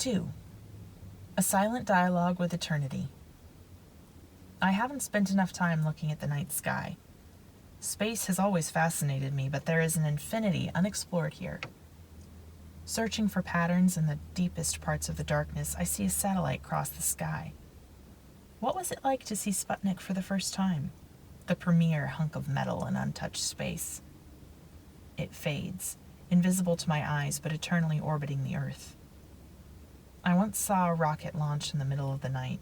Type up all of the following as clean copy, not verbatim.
2. A silent dialogue with eternity. I haven't spent enough time looking at the night sky. Space has always fascinated me, but there is an infinity unexplored here. Searching for patterns in the deepest parts of the darkness, I see a satellite cross the sky. What was it like to see Sputnik for the first time? The premier hunk of metal in untouched space. It fades, invisible to my eyes, but eternally orbiting the Earth. I once saw a rocket launch in the middle of the night.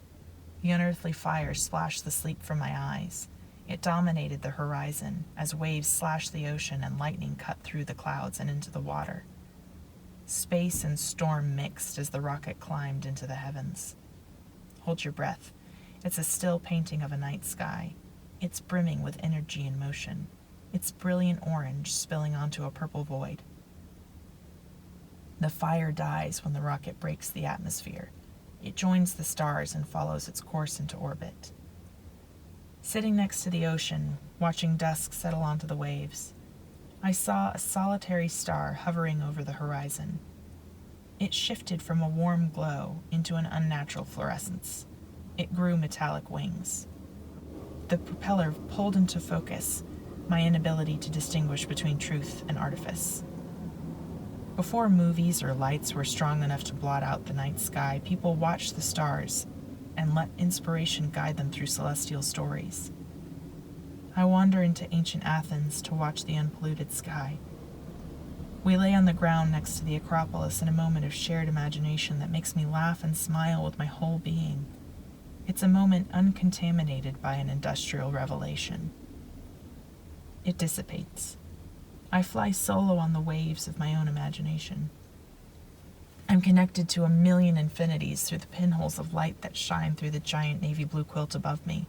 The unearthly fire splashed the sleep from my eyes. It dominated the horizon as waves slashed the ocean and lightning cut through the clouds and into the water. Space and storm mixed as the rocket climbed into the heavens. Hold your breath. It's a still painting of a night sky. It's brimming with energy and motion. Its brilliant orange spilling onto a purple void. The fire dies when the rocket breaks the atmosphere. It joins the stars and follows its course into orbit. Sitting next to the ocean, watching dusk settle onto the waves, I saw a solitary star hovering over the horizon. It shifted from a warm glow into an unnatural fluorescence. It grew metallic wings. The propeller pulled into focus my inability to distinguish between truth and artifice. Before movies or lights were strong enough to blot out the night sky, people watched the stars and let inspiration guide them through celestial stories. I wander into ancient Athens to watch the unpolluted sky. We lay on the ground next to the Acropolis in a moment of shared imagination that makes me laugh and smile with my whole being. It's a moment uncontaminated by an industrial revelation. It dissipates. I fly solo on the waves of my own imagination. I'm connected to a million infinities through the pinholes of light that shine through the giant navy blue quilt above me.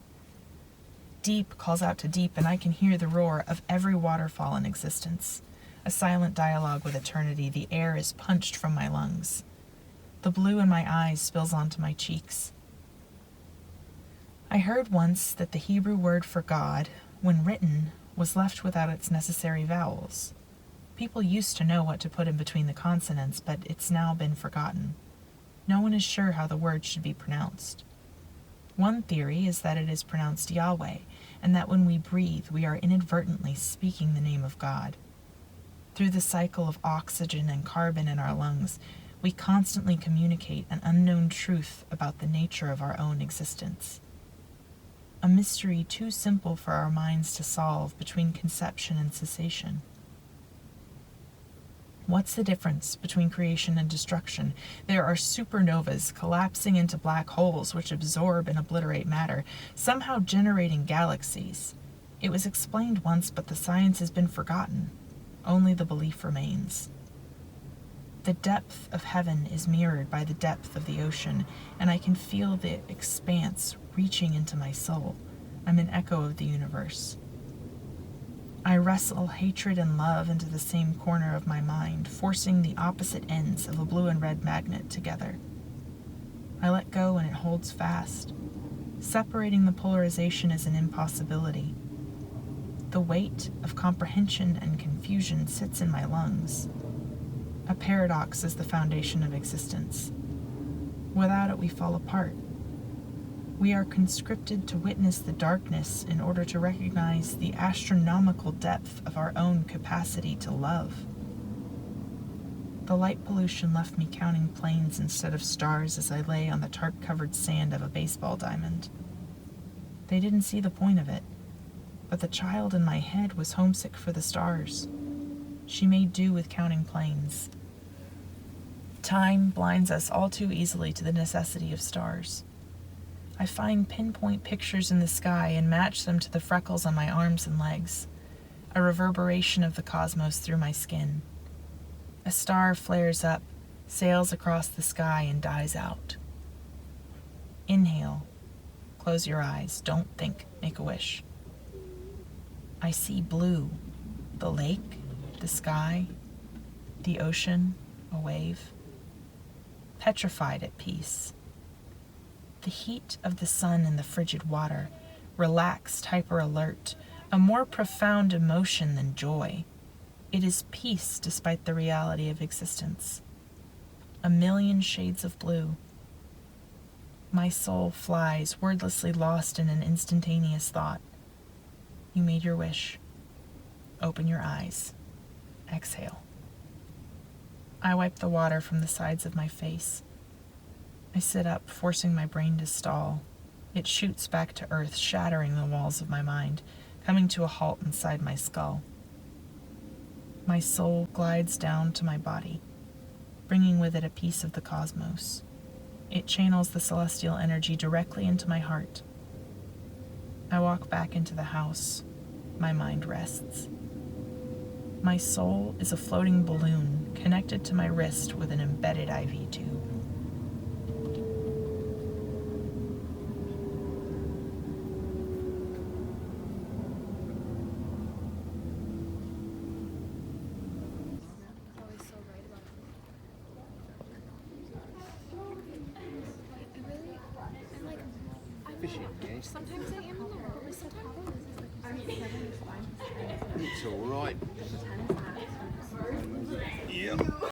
Deep calls out to deep, and I can hear the roar of every waterfall in existence. A silent dialogue with eternity. The air is punched from my lungs. The blue in my eyes spills onto my cheeks. I heard once that the Hebrew word for God, when written, was left without its necessary vowels. People used to know what to put in between the consonants, but it's now been forgotten. No one is sure how the word should be pronounced. One theory is that it is pronounced Yahweh, and that when we breathe, we are inadvertently speaking the name of God. Through the cycle of oxygen and carbon in our lungs, we constantly communicate an unknown truth about the nature of our own existence. A mystery too simple for our minds to solve between conception and cessation. What's the difference between creation and destruction? There are supernovas collapsing into black holes which absorb and obliterate matter, somehow generating galaxies. It was explained once, but the science has been forgotten. Only the belief remains. The depth of heaven is mirrored by the depth of the ocean, and I can feel the expanse reaching into my soul. I'm an echo of the universe. I wrestle hatred and love into the same corner of my mind, forcing the opposite ends of a blue and red magnet together. I let go and it holds fast. Separating the polarization is an impossibility. The weight of comprehension and confusion sits in my lungs. A paradox is the foundation of existence. Without it, we fall apart. We are conscripted to witness the darkness in order to recognize the astronomical depth of our own capacity to love. The light pollution left me counting planes instead of stars as I lay on the tarp-covered sand of a baseball diamond. They didn't see the point of it, but the child in my head was homesick for the stars. She made do with counting planes. Time blinds us all too easily to the necessity of stars. I find pinpoint pictures in the sky and match them to the freckles on my arms and legs, a reverberation of the cosmos through my skin. A star flares up, sails across the sky, and dies out. Inhale. Close your eyes. Don't think. Make a wish. I see blue. The lake, the sky, the ocean, a wave. Petrified at peace. The heat of the sun in the frigid water, relaxed, hyper-alert, a more profound emotion than joy. It is peace despite the reality of existence. a million shades of blue. My soul flies, wordlessly lost in an instantaneous thought. You made your wish. Open your eyes. Exhale. I wipe the water from the sides of my face. I sit up, forcing my brain to stall. It shoots back to earth, shattering the walls of my mind, coming to a halt inside my skull. My soul glides down to my body, bringing with it a piece of the cosmos. It channels the celestial energy directly into my heart. I walk back into the house. My mind rests. My soul is a floating balloon connected to my wrist with an embedded IV tube. Fishing, yeah? Sometimes I am in the world, but sometimes It's all right. Yeah.